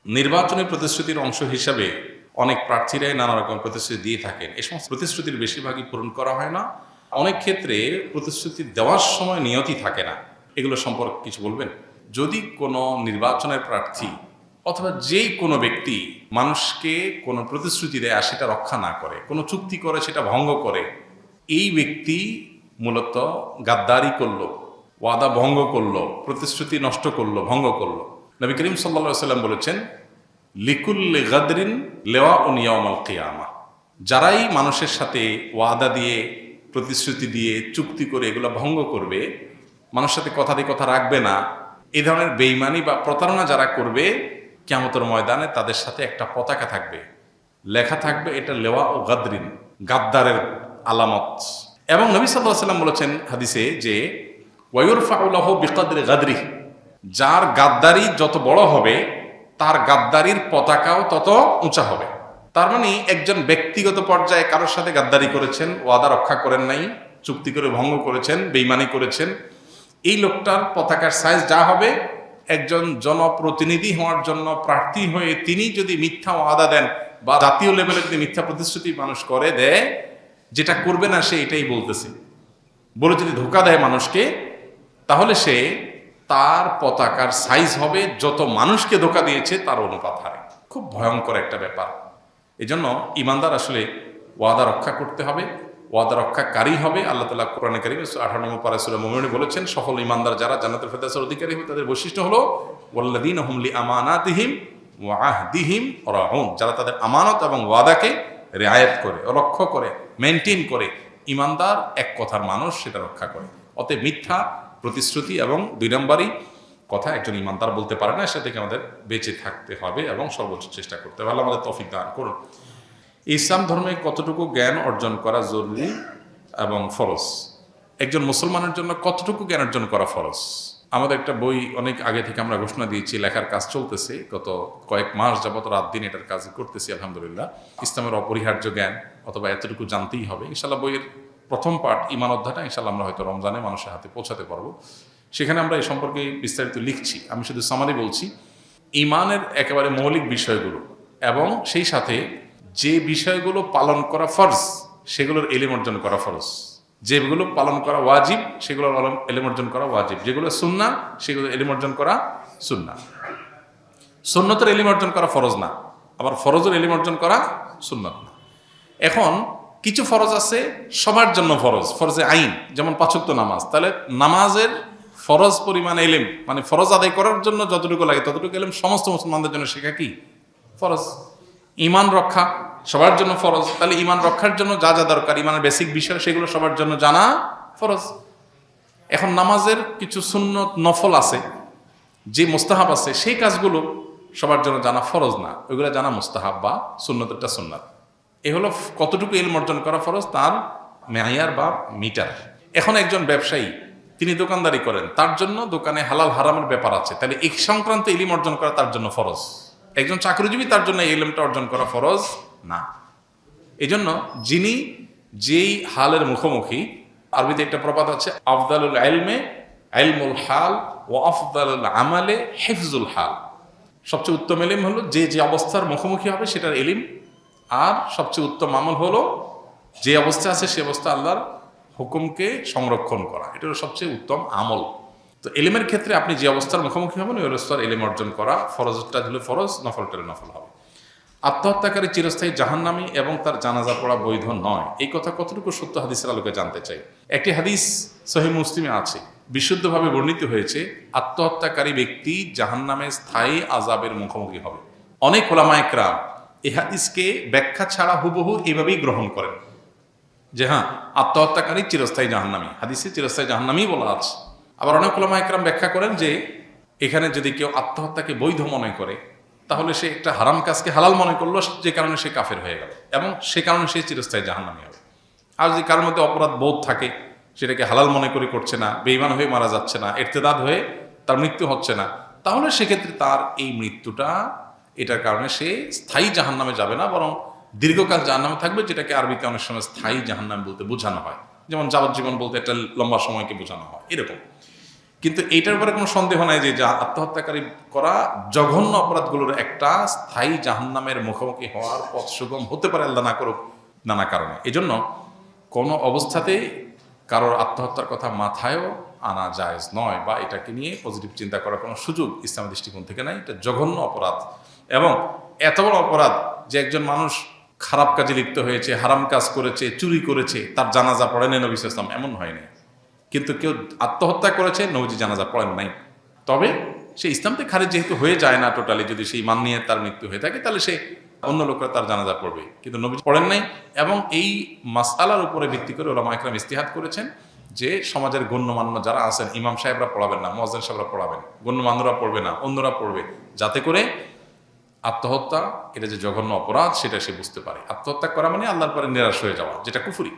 নির্বাচনী প্রতিশ্রুতির অংশ হিসাবে অনেক প্রার্থীরাই নানা রকম প্রতিশ্রুতি দিয়ে থাকেন। এই সমস্ত প্রতিশ্রুতির বেশিরভাগই পূরণ করা হয় না। অনেক ক্ষেত্রে প্রতিশ্রুতি দেওয়ার সময় নিয়তি থাকে না। এগুলো সম্পর্কে কিছু বলবেন? যদি কোনো নির্বাচনের প্রার্থী অথবা যেই কোনো ব্যক্তি মানুষকে কোনো প্রতিশ্রুতি দেয় আর সেটা রক্ষা না করে, কোনো চুক্তি করে সেটা ভঙ্গ করে, এই ব্যক্তি মূলত গাদ্দারি করলো, ওয়াদা ভঙ্গ করলো, প্রতিশ্রুতি নষ্ট করলো, ভঙ্গ করলো। নবী করিম সাল্লাল্লাহু সাল্লাম বলেছেন, লিকুল্লি গাদরিন লেওয়া ও নিয়ামাল কিয়ামা। যারাই মানুষের সাথে ওয়াদা দিয়ে, প্রতিশ্রুতি দিয়ে, চুক্তি করে এগুলো ভঙ্গ করবে, মানুষের সাথে কথা দিয়ে কথা রাখবে না, এই ধরনের বেইমানি বা প্রতারণা যারা করবে, কিয়ামতের ময়দানে তাদের সাথে একটা পতাকা থাকবে, লেখা থাকবে এটা লেওয়া ও গাদরিন, গাদ্দারের আলামত। এবং নবী সাল্লাল্লাহু আলাইহি ওয়াসাল্লাম বলেছেন হাদিসে যে ওয়ায়ুরফাউ লাহু বিকদরি গাদরিহ, যার গাদ্দারি যত বড় হবে তার গাদ্দারির পতাকাও তত উঁচা হবে। তার মানে একজন ব্যক্তিগত পর্যায়ে কারোর সাথে গাদ্দারি করেছেন, ওয়াদা রক্ষা করেন নাই, চুক্তি করে ভঙ্গ করেছেন, বেইমানি করেছেন, এই লোকটার পতাকার সাইজ যা হবে, একজন জনপ্রতিনিধি হওয়ার জন্য প্রার্থী হয়ে তিনি যদি মিথ্যা ওয়াদা দেন বা জাতীয় লেভেলে যদি মিথ্যা প্রতিশ্রুতি মানুষ করে দেয়, যেটা করবে না সে এটাই বলতেছে বলে যদি ধোঁকা দেয় মানুষকে, তাহলে সে তার পতাকার সাইজ হবে যত মানুষকে ধোঁকা দিয়েছে তার অনুপাত হারে। খুব ভয়ঙ্কর একটা ব্যাপার। এজন্য ইমানদার আসলে ওয়াদা রক্ষা করতে হবে, ওয়াদা রক্ষাকারী হবে। আল্লাহ তাআলা কোরআনে কারিমে 18 নম্বর পারা সূরা মুমিনুন বলেছেন, সফল ইমানদার যারা জান্নাতুল ফেরদাউসের অধিকারী হবে তাদের বৈশিষ্ট্য হলো ওয়াল্লাযীনা হুম লিআমানাতিহিম ওয়া আহদিহিম রাউন, যারা তাদের আমানত এবং ওয়াদাকে রিআয়াত করে, রক্ষা করে, মেইনটেইন করে। ইমানদার এক কথার মানুষ, সেটা রক্ষা করে। অতএব মিথ্যা প্রতিশ্রুতি এবং 2 নম্বরই কথা একজন ইমানদার বলতে পারে না, সে থেকে আমাদের বেঁচে থাকতে হবে এবং সর্বোচ্চ চেষ্টা করতে হবে। আল্লাহ আমাদের তৌফিক দান করুন। ইসলাম ধর্মে কতটুকু জ্ঞান অর্জন করা জরুরি এবং ফরজ? একজন মুসলমানের জন্য কতটুকু জ্ঞান অর্জন করা ফরজ? আমাদের একটা বই অনেক আগে থেকে আমরা ঘোষণা দিয়েছি, লেখার কাজ চলতেছে, গত কয়েক মাস যাবত রাত দিন এটার কাজ করতেছি আলহামদুলিল্লাহ। ইসলামের অপরিহার্য জ্ঞান অথবা এতটুকু জানতেই হবে। ইনশাল্লাহ বইয়ের প্রথম পার্ট ঈমান অধ্যায়টা ইনশাল্লাহ আমরা হয়তো রমজানে মানুষের হাতে পৌঁছাতে পারবো। সেখানে আমরা এই সম্পর্কে বিস্তারিত লিখছি। আমি শুধু সামারি বলছি, ঈমানের একেবারে মৌলিক বিষয়গুলো এবং সেই সাথে যে বিষয়গুলো পালন করা ফরজ সেগুলোর ইলম অর্জন করা ফরজ, যেগুলো পালন করা ওয়াজিব সেগুলোর ইলম অর্জন করা ওয়াজিব, যেগুলো সুন্নাহ সেগুলো ইলম অর্জন করা সুন্নাহ। সুন্নতের ইলম অর্জন করা ফরজ না, আবার ফরজের ইলম অর্জন করা সুন্নত না। এখন কিছু ফরজ আছে সবার জন্য ফরজ, ফরজে আইন, যেমন 5 ওয়াক্ত নামাজ। তাহলে নামাজের ফরজ পরিমাণ ইলম, মানে ফরজ আদায় করার জন্য যতটুকু লাগে ততটুকু ইলম সমস্ত মুসলমানদের জন্য শেখা কি ফরজ। ঈমান রক্ষা সবার জন্য ফরজ, তাহলে ঈমান রক্ষার জন্য যা যা দরকার, ঈমানের বেসিক বিষয়, সেগুলো সবার জন্য জানা ফরজ। এখন নামাজের কিছু সুন্নত নফল আছে, যে মুস্তাহাব আছে, সেই কাজগুলো সবার জন্য জানা ফরজ না, ওইগুলো জানা মুস্তাহাব বা সুন্নতটা সুন্নাত। এ হলো কতটুকু ইলম অর্জন করা ফরজ, তার মেয়ার বা মিটার। এখন একজন ব্যবসায়ী, তিনি দোকানদারি করেন, তার জন্য দোকানে হালাল হারামের ব্যাপার আছে, তাহলে এই সংক্রান্ত ইলম অর্জন করা তার জন্য ফরজ। একজন চাকরিজীবী, তার জন্য এই ইলমটা অর্জন করা ফরজ না। এই জন্য যিনি যেই হালের মুখোমুখি, আরবিতে একটা প্রবাদ আছে, আফদালুল ইলমে ইলমুল হাল ও আফদালুল আমালে হিফজুল হাল। সবচেয়ে উত্তম ইলম হলো যে যে অবস্থার মুখোমুখি হবে সেটার ইলম, আর সবচেয়ে উত্তম আমল হলো যে অবস্থা আছে সে অবস্থা আল্লাহর হুকুমকে সংরক্ষণ করা, এটা হলো সবচেয়ে উত্তম আমল। তো ইলমের ক্ষেত্রে আপনি যে অবস্থার মুখোমুখি হবেন ওই অবস্থার ইলম অর্জন করা, ফরজটা হলে ফরজ, নফলটা নফল হবে। আত্মহত্যাকারী চিরস্থায়ী জাহান্নামী এবং তার জানাজা পড়া বৈধ নয়, এই কথা কতটুকু সত্য হাদিসের আলোকে জানতে চাই। একটি হাদিস সহিহ মুসলিমে আছে, বিশুদ্ধভাবে বর্ণিত হয়েছে, আত্মহত্যাকারী ব্যক্তি জাহান্নামে স্থায়ী আযাবের মুখোমুখি হবে। অনেক উলামা ইকরাম এই হাদিসকে ব্যাখ্যা ছাড়া হুবহু এভাবেই গ্রহণ করেন যে হ্যাঁ, আত্মহত্যাকারী চিরস্থায়ী জাহান্নামী, হাদিসে চিরস্থায়ী জাহান্নামী বলা আছে। আবার অনেক উলামা ইকরাম ব্যাখ্যা করেন যে এখানে যদি কেউ আত্মহত্যাকে বৈধ মনে করে, তাহলে সে একটা হারাম কাজকে হালাল মনে করলো, যে কারণে সে কাফের হয়ে গেল এবং সে কারণে সে চিরস্থায়ী জাহান্নামী হবে। আর যদি কারোর মধ্যে অপরাধ বোধ থাকে, সেটাকে হালাল মনে করে করছে না, বেঈমান হয়ে মারা যাচ্ছে না, ইরতিদাদ হয়ে তার মৃত্যু হচ্ছে না, তাহলে সেক্ষেত্রে তার এই মৃত্যুটা, এটার কারণে সে স্থায়ী জাহান্নামে যাবে না, বরং দীর্ঘকাল জাহান্নামে থাকবে, যেটাকে আরবিতে অনেক সময় স্থায়ী জাহান্নাম বলতে বোঝানো হয়, যেমন যাবজ্জীবন বলতে একটা লম্বা সময়কে বোঝানো হয় এরকম। কিন্তু এইটার উপরে কোনো সন্দেহ নাই যে আত্মহত্যাকারী করা জঘন্য অপরাধগুলোর একটা স্থায়ী জাহান্নামের মুখোমুখি হওয়ার পথ সুগম হতে পারে, আল্লাহ না করুক, নানা কারণে। এজন্য কোনো অবস্থাতেই কারোর আত্মহত্যার কথা মাথায়ও আনা জায়েজ নয়, বা এটাকে নিয়ে পজিটিভ চিন্তা করার কোনো সুযোগ ইসলামের দৃষ্টিকোণ থেকে নাই। এটা জঘন্য অপরাধ, এবং এত বড় অপরাধ যে একজন মানুষ খারাপ কাজে লিপ্ত হয়েছে, হারাম কাজ করেছে, চুরি করেছে, তার জানাজা পড়েনি নবী সাল্লাল্লাহু আলাইহি ওয়াসাল্লাম, এমন হয়নি। কিন্তু কেউ আত্মহত্যা করেছে, নবীজি জানাজা পড়েন নাই। তবে সে ইসলাম থেকে খারিজ যেহেতু হয়ে যায় না টোটালি, যদি সেই মান নিয়ে তার মৃত্যু হয়ে থাকে, তাহলে সে অন্য লোকরা তার জানাজা পড়বে, কিন্তু নবীজি পড়েন নাই। এবং এই মাসআলার উপরে ভিত্তি করে উলামা ইকরাম ইজতিহাদ করেছেন যে সমাজের গণ্যমান্য যারা আছেন, ইমাম সাহেবরা পড়াবেন না, মুয়াজ্জিন সাহেবরা পড়াবেন, গণ্যমান্যরা পড়বে না, অন্যরা পড়বে, যাতে করে আত্মহত্যা এটা যে জঘন্য অপরাধ সেটা সে বুঝতে পারে। আত্মহত্যা করা মানে আল্লাহর পরে নিরাশ হয়ে যাওয়া, যেটা কুফরি।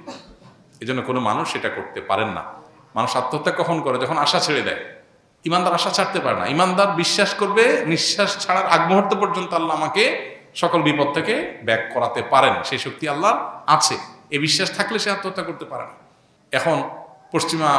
এই জন্য কোনো মানুষ সেটা করতে পারেন না। মানুষ আত্মহত্যা কখন করে? যখন আশা ছেড়ে দেয়। ইমানদার আশা ছাড়তে পারে না। ইমানদার বিশ্বাস করবে নিঃশ্বাস ছাড়ার আগ মুহূর্ত পর্যন্ত আল্লাহ আমাকে সকল বিপদ থেকে ব্যাক করাতে পারেন, সেই শক্তি আল্লাহর আছে। এই বিশ্বাস থাকলে সে আত্মহত্যা করতে পারে না। এখন পশ্চিমা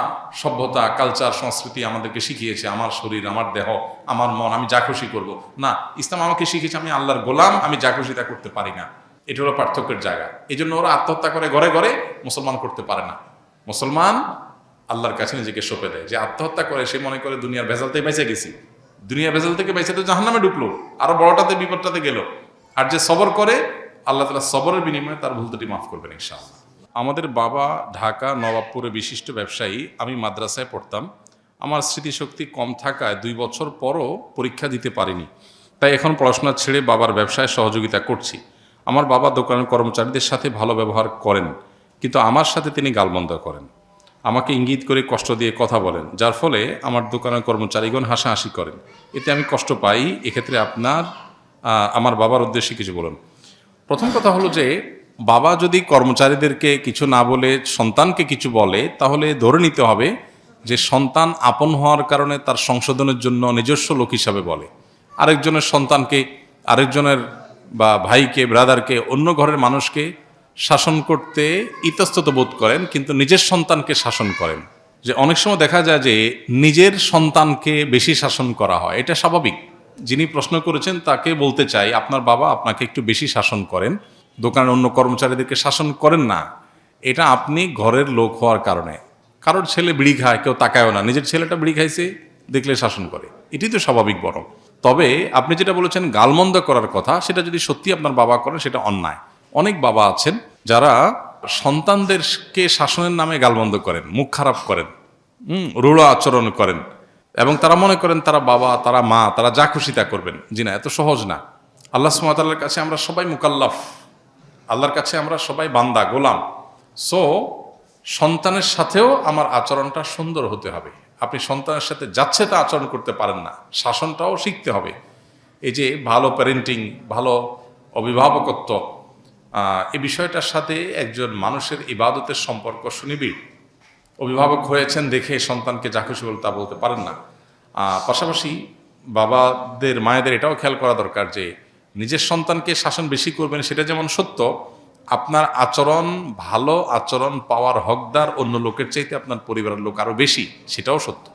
সভ্যতা, কালচার, সংস্কৃতি আমাদেরকে শিখিয়েছে আমার শরীর, আমার দেহ, আমার মন, আমি যা খুশি করবো। না, ইসলাম আমাকে শিখিয়েছে আমি আল্লাহর গোলাম, আমি যা খুশি তা করতে পারি না। এটা হলো পার্থক্যের জায়গা। এই জন্য ওরা আত্মহত্যা করে ঘরে ঘরে, মুসলমান করতে পারে না। মুসলমান আল্লাহর কাছে নিজেকে সঁপে দেয়। যে আত্মহত্যা করে সে মনে করে দুনিয়ার ভেজালতে বেঁচে গেছি, দুনিয়ার ভেজাল থেকে বেঁচে তো জাহান্নামে ঢুকলো, আরো বড়টাতে বিপদটাতে গেল। আর যে সবর করে, আল্লাহ তাআলা সবরের বিনিময়ে তার ভুল ত্রুটি মাফ করবেন ইনশাআল্লাহ। আমাদের বাবা ঢাকা নবাবপুরে বিশিষ্ট ব্যবসায়ী, আমি মাদ্রাসায় পড়তাম। আমার স্মৃতিশক্তি কম থাকায় 2 বছর পরও পরীক্ষা দিতে পারিনি, তাই এখন পড়াশোনা ছেড়ে বাবার ব্যবসায় সহযোগিতা করছি। আমার বাবা দোকানের কর্মচারীদের সাথে ভালো ব্যবহার করেন, কিন্তু আমার সাথে তিনি গালমন্দ করেন, আমাকে ইঙ্গিত করে কষ্ট দিয়ে কথা বলেন, যার ফলে আমার দোকানের কর্মচারীগণ হাসাহাসি করেন। এতে আমি কষ্ট পাই। এক্ষেত্রে আমার বাবার উদ্দেশ্যে কিছু বলুন। প্রথম কথা হলো যে বাবা যদি কর্মচারীদেরকে কিছু না বলে সন্তানকে কিছু বলে, তাহলে ধরে নিতে হবে যে সন্তান আপন হওয়ার কারণে তার সংশোধনের জন্য নিজস্ব লোক হিসাবে বলে। আরেকজনের সন্তানকে, আরেকজনের বা ভাইকে, ব্রাদারকে, অন্য ঘরের মানুষকে শাসন করতে ইতস্তত বোধ করেন, কিন্তু নিজের সন্তানকে শাসন করেন। যে অনেক সময় দেখা যায় যে নিজের সন্তানকে বেশি শাসন করা হয়, এটা স্বাভাবিক। যিনি প্রশ্ন করেছেন তাকে বলতে চাই, আপনার বাবা আপনাকে একটু বেশি শাসন করেন, দোকানের অন্য কর্মচারীদেরকে শাসন করেন না। এটা আপনি ঘরের লোক হওয়ার কারণে। কারোর ছেলে বিড়ি খায়, কেউ তাকায়ও না, নিজের ছেলেটা বিড়ি খাইছে দেখলে শাসন করে, এটি তো স্বাভাবিক। বড় তবে আপনি যেটা বলেছেন গালমন্দ করার কথা, সেটা যদি সত্যি আপনার বাবা করেন সেটা অন্যায়। অনেক বাবা আছেন যারা সন্তানদেরকে শাসনের নামে গালমন্দ করেন, মুখ খারাপ করেন, রূঢ় আচরণ করেন, এবং তারা মনে করেন তারা বাবা, তারা মা, তারা যা খুশি তা করবেন। জি না, এত সহজ না। আল্লাহ সুবহানাহু ওয়া তাআলার কাছে আমরা সবাই মুকাল্লাফ, আল্লাহর কাছে আমরা সবাই বান্দা, গোলাম। সো সন্তানের সাথেও আমার আচরণটা সুন্দর হতে হবে। আপনি সন্তানের সাথে যাচ্ছে তা আচরণ করতে পারেন না, শাসনটাও শিখতে হবে। এই যে ভালো প্যারেন্টিং, ভালো অভিভাবকত্ব, এই বিষয়টার সাথে একজন মানুষের ইবাদতের সম্পর্ক সুনিবিড়। অভিভাবক হয়েছেন দেখে সন্তানকে যা খুশি বলে তা বলতে পারেন না। পাশাপাশি বাবাদের, মায়েদের এটাও খেয়াল করা দরকার যে নিজের সন্তানকে শাসন বেশি করবেন সেটা যেমন সত্য, আপনার আচরণ, ভালো আচরণ পাওয়ার হকদার অন্য লোকের চাইতে আপনার পরিবারের লোক আরও বেশি, সেটাও সত্য।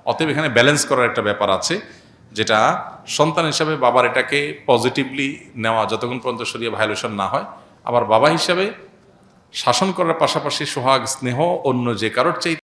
অতএব এখানে ব্যালেন্স করার একটা ব্যাপার আছে, যেটা সন্তান হিসাবে বাবার এটাকে পজিটিভলি নেওয়া যতক্ষণ পর্যন্ত শরীরে ভায়োলেশন না হয়। আবার বাবা হিসাবে শাসন করার পাশাপাশি সোহাগ, স্নেহ অন্য যে কারোর চাইতে